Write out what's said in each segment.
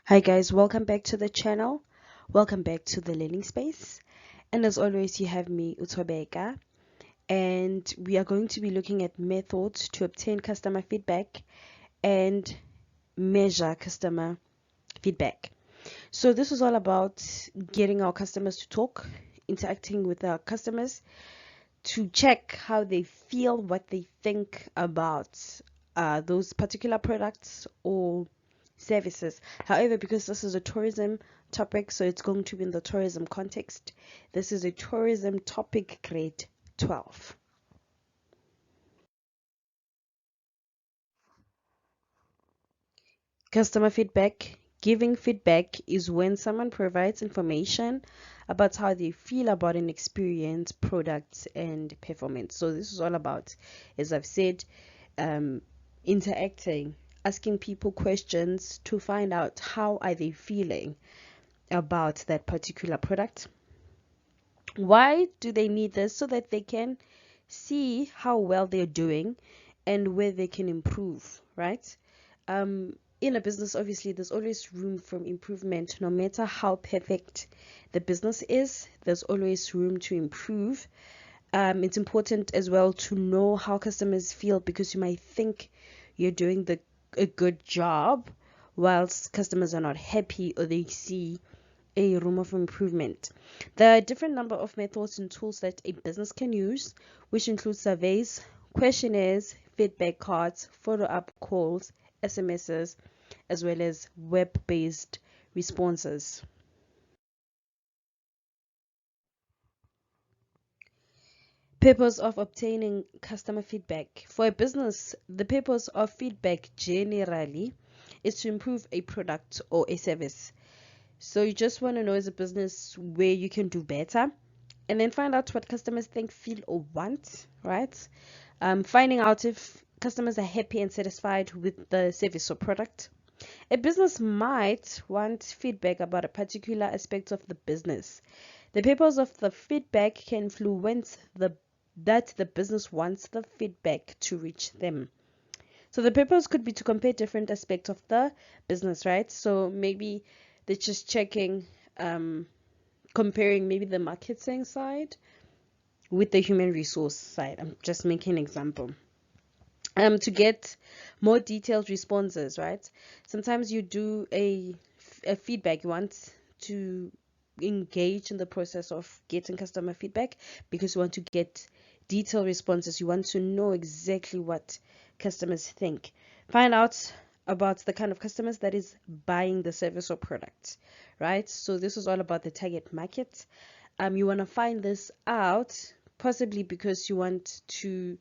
Hi guys, welcome back to the channel. Welcome back to the learning space. And as always, you have me, Utobeka, and we are going to be looking at methods to obtain customer feedback and measure customer feedback. So this is all about getting our customers to talk, interacting with our customers to check how they feel, what they think about those particular products or services. However, because this is a tourism topic, so it's going to be in the tourism context. This is a tourism topic, grade 12. Customer feedback. Giving feedback is when someone provides information about how they feel about an experience, product, and performance. So this is all about, as I've said, interacting, asking people questions to find out how are they feeling about that particular product. Why do they need this? So that they can see how well they're doing and where they can improve, right? In a business, obviously, there's always room for improvement. No matter how perfect the business is, there's always room to improve. It's important as well to know how customers feel, because you might think you're doing a good job whilst customers are not happy or they see a room of improvement. There are a different number of methods and tools that a business can use, which include surveys, questionnaires, feedback cards, follow-up calls, SMSs, as well as web-based responses. Purpose of obtaining customer feedback. For a business, the purpose of feedback generally is to improve a product or a service. So you just want to know, as a business, where you can do better, and then find out what customers think, feel, or want, right? Finding out if customers are happy and satisfied with the service or product. A business might want feedback about a particular aspect of the business. The purpose of the feedback can influence that the business wants the feedback to reach them. So the purpose could be to compare different aspects of the business, right? So maybe they're just checking, comparing maybe the marketing side with the human resource side. I'm just making an example. To get more detailed responses, right? Sometimes you do a feedback, you want to engage in the process of getting customer feedback because you want to get detailed responses. You want to know exactly what customers think. Find out about the kind of customers that is buying the service or product, right? So this is all about the target market. You want to find this out possibly because you want to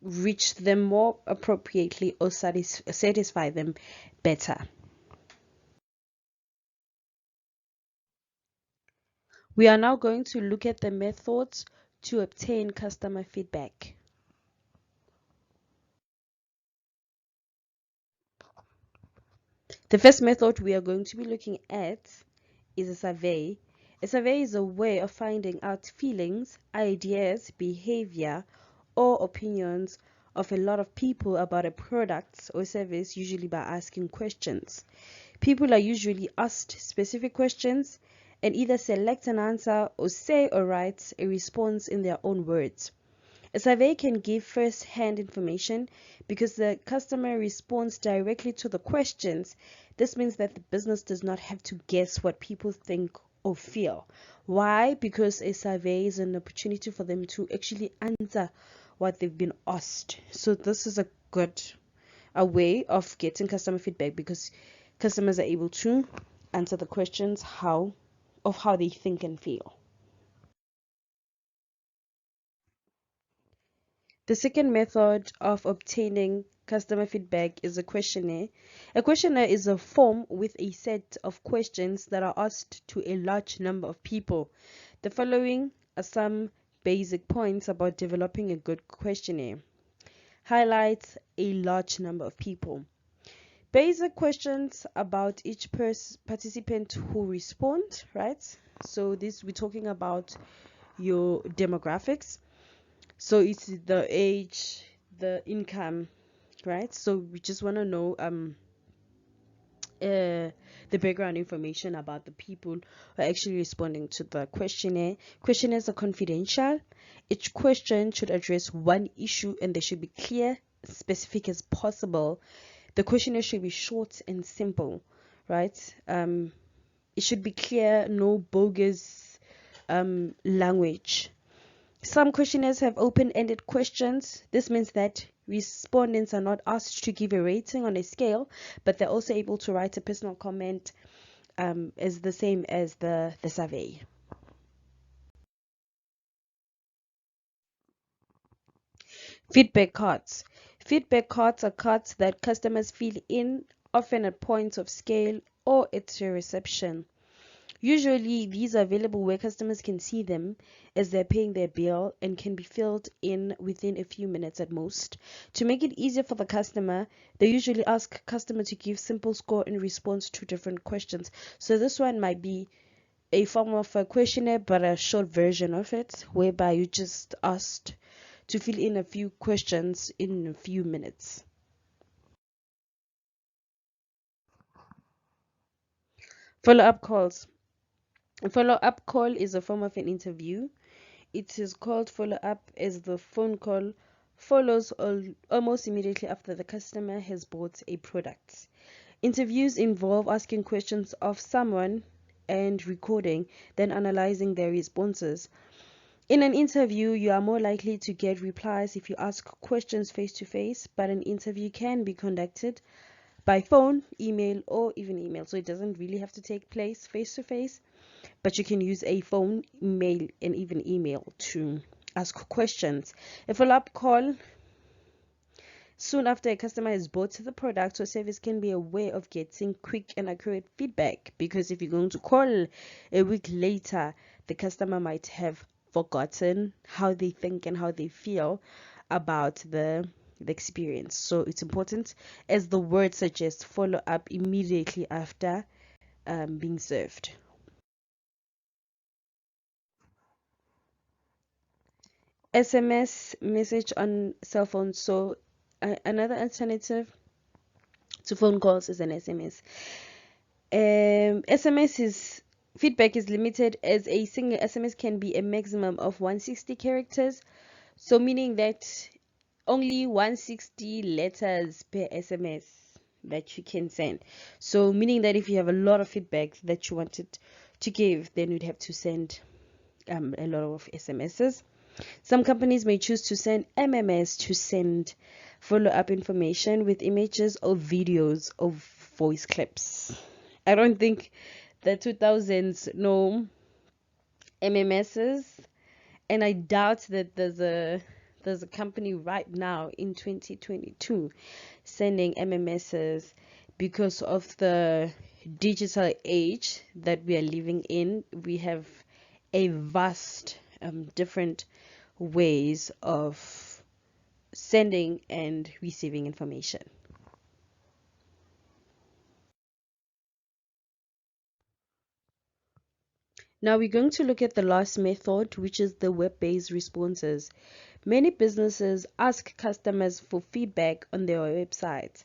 reach them more appropriately or satisfy them better. We are now going to look at the methods to obtain customer feedback. The first method we are going to be looking at is a survey. A survey is a way of finding out feelings, ideas, behavior, or opinions of a lot of people about a product or service, usually by asking questions. People are usually asked specific questions and either select an answer or say or write a response in their own words. A survey can give first-hand information because the customer responds directly to the questions. This means that the business does not have to guess what people think or feel. Why? Because a survey is an opportunity for them to actually answer what they've been asked. So this is a way of getting customer feedback, because customers are able to answer the questions of how they think and feel. The second method of obtaining customer feedback is a questionnaire. A questionnaire is a form with a set of questions that are asked to a large number of people. The following are some basic points about developing a good questionnaire. Highlights a large number of people. Basic questions about each participant who respond, right? So this, we're talking about your demographics. So it's the age, the income, right? So we just want to know the background information about the people who are actually responding to the questionnaire. Questionnaires are confidential. Each question should address one issue and they should be clear, specific as possible. The questionnaire should be short and simple, right? It should be clear, no bogus language. Some questionnaires have open-ended questions. This means that respondents are not asked to give a rating on a scale, but they're also able to write a personal comment as the same as the survey. Feedback cards. Feedback cards are cards that customers fill in, often at points of scale or at your reception. Usually, these are available where customers can see them as they're paying their bill and can be filled in within a few minutes at most. To make it easier for the customer, they usually ask customer to give simple score in response to different questions. So this one might be a form of a questionnaire, but a short version of it, whereby you just asked to fill in a few questions in a few minutes. Follow-up calls. A follow-up call is a form of an interview. It is called follow-up as the phone call follows almost immediately after the customer has bought a product. Interviews involve asking questions of someone and recording, then analyzing their responses. In an interview, you are more likely to get replies if you ask questions face to face, but an interview can be conducted by phone, email, or even email. So it doesn't really have to take place face to face, but you can use a phone, email, and even email to ask questions. A follow-up call soon after a customer has bought the product or service can be a way of getting quick and accurate feedback, because if you're going to call a week later, the customer might have forgotten how they think and how they feel about the experience. So it's important, as the word suggests, follow up immediately after being served. SMS message on cell phone. So another alternative to phone calls is an SMS. SMS is feedback is limited, as a single SMS can be a maximum of 160 characters. So meaning that only 160 letters per SMS that you can send. So meaning that if you have a lot of feedback that you wanted to give, then you'd have to send a lot of SMSs. Some companies may choose to send MMS to send follow-up information with images or videos or voice clips. I don't think the 2000s know MMSs, and I doubt that there's a company right now in 2022 sending MMSs, because of the digital age that we are living in. We have a vast different ways of sending and receiving information. Now we're going to look at the last method, which is the web-based responses. Many businesses ask customers for feedback on their websites,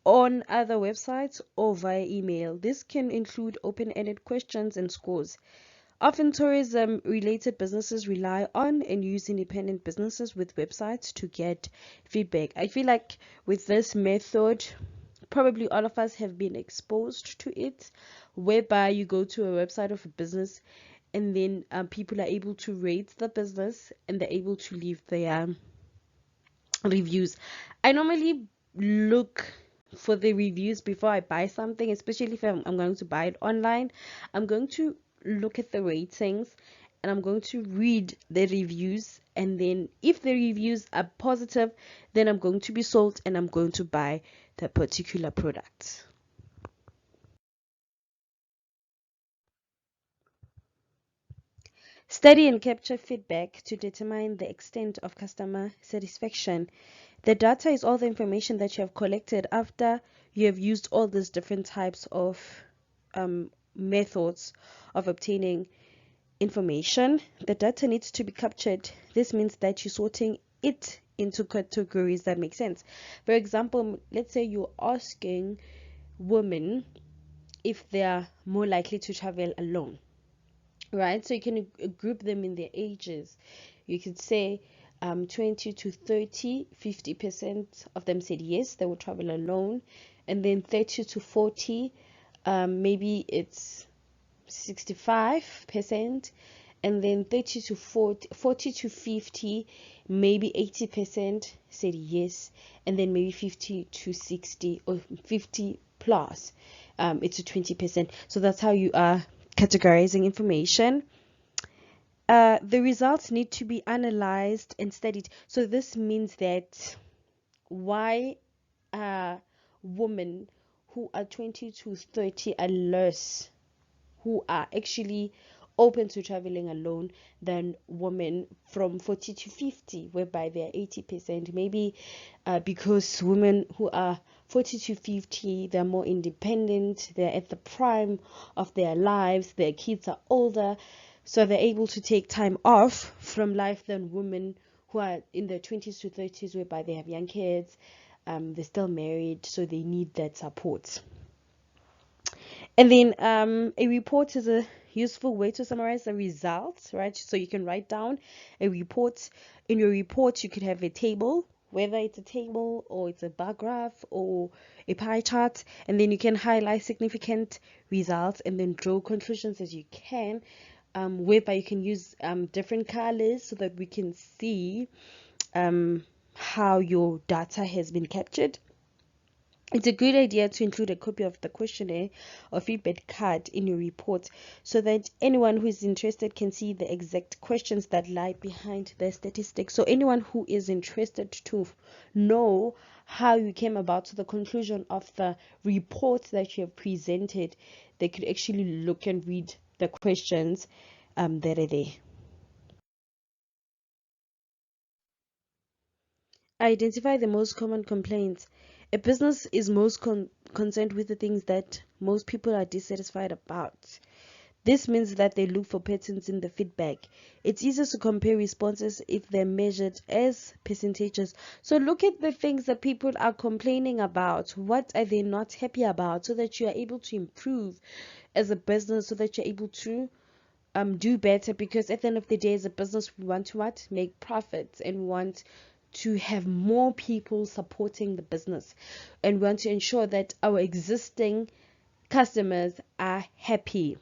on other websites, or via email. This can include open-ended questions and scores. Often tourism-related businesses rely on and use independent businesses with websites to get feedback. I feel like with this method, probably all of us have been exposed to it, whereby you go to a website of a business and then people are able to rate the business and they're able to leave their reviews. I normally look for the reviews before I buy something, especially if I'm going to buy it online. I'm going to look at the ratings and I'm going to read the reviews, and then if the reviews are positive, then I'm going to be sold and I'm going to buy the particular product. Study and capture feedback to determine the extent of customer satisfaction. The data is all the information that you have collected after you have used all these different types of methods of obtaining information. The data needs to be captured. This means that you're sorting it into categories that make sense. For example, let's say you're asking women if they are more likely to travel alone, right? So you can group them in their ages. You could say 20 to 30, 50% of them said yes, they will travel alone. And then 30 to 40, maybe it's 65%. And then 30 to 40, 40 to 50, maybe 80% said yes. And then maybe 50 to 60 or 50 plus, it's a 20%. So that's how you are categorizing information. The results need to be analyzed and studied. So this means that why women who are 20 to 30 are less, who are actually open to traveling alone, than women from 40 to 50, whereby they are 80%. Maybe because women who are 40 to 50, they're more independent, they're at the prime of their lives, their kids are older, so they're able to take time off from life than women who are in their 20s to 30s, whereby they have young kids, they're still married, so they need that support. And then a report is a useful way to summarize the results, right? So you can write down a report. In your report, you could have a table, whether it's a table or it's a bar graph or a pie chart, and then you can highlight significant results and then draw conclusions as you can, whereby you can use different colors so that we can see how your data has been captured. It's a good idea to include a copy of the questionnaire or feedback card in your report so that anyone who is interested can see the exact questions that lie behind the statistics. So anyone who is interested to know how you came about to the conclusion of the report that you have presented, they could actually look and read the questions that are there. Identify the most common complaints. A business is most concerned with the things that most people are dissatisfied about. This means that they look for patterns in the feedback. It's easier to compare responses if they're measured as percentages. So look at the things that people are complaining about. What are they not happy about, so that you are able to improve as a business, so that you're able to do better. Because at the end of the day, as a business, we want to what? Make profits, and we want to have more people supporting the business, and we want to ensure that our existing customers are happy,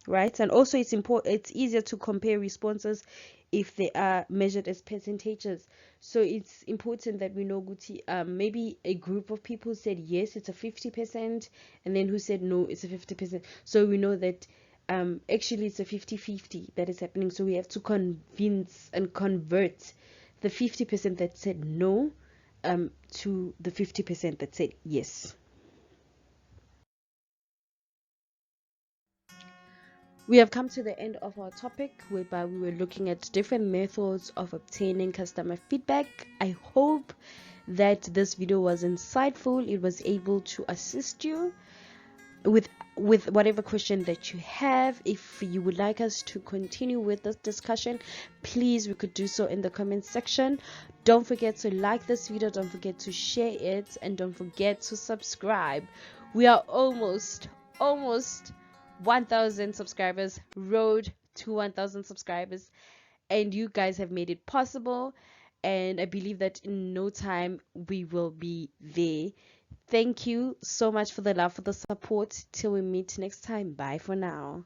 right? And also it's easier to compare responses if they are measured as percentages. So it's important that we know, Guti, maybe a group of people said yes, it's a 50%, and then who said no, it's a 50%. So we know that actually it's a 50-50 that is happening. So we have to convince and convert the 50% that said no to the 50% that said yes. We have come to the end of our topic, whereby we were looking at different methods of obtaining customer feedback. I hope that this video was insightful. It was able to assist you with whatever question that you have. If you would like us to continue with this discussion, please, we could do so in the comment section. Don't forget to like this video, don't forget to share it, and don't forget to subscribe. We are almost 1,000 subscribers, road to 1,000 subscribers, and you guys have made it possible, and I believe that in no time we will be there. Thank you so much for the love, for the support. Till we meet next time. Bye for now.